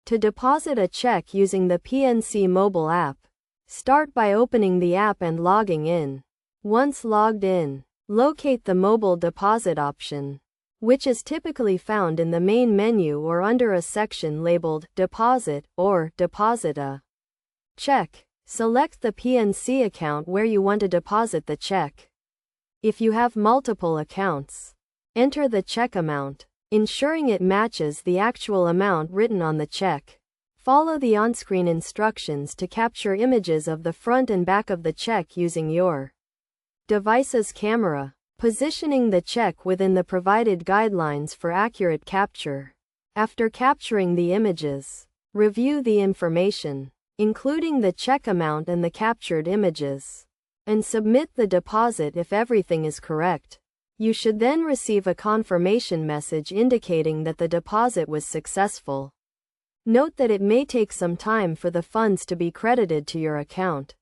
To deposit a check using the PNC mobile app, start by opening the app and logging in. Once logged in, locate the mobile deposit option, which is typically found in the main menu or under a section labeled Deposit or Deposit a Check. Select the PNC account where you want to deposit the check. If you have multiple accounts, enter the check amount, ensuring it matches the actual amount written on the check. Follow the on-screen instructions to capture images of the front and back of the check using your device's camera, positioning the check within the provided guidelines for accurate capture. After capturing the images, review the information, including the check amount and the captured images, and submit the deposit if everything is correct. You should then receive a confirmation message indicating that the deposit was successful. Note that it may take some time for the funds to be credited to your account.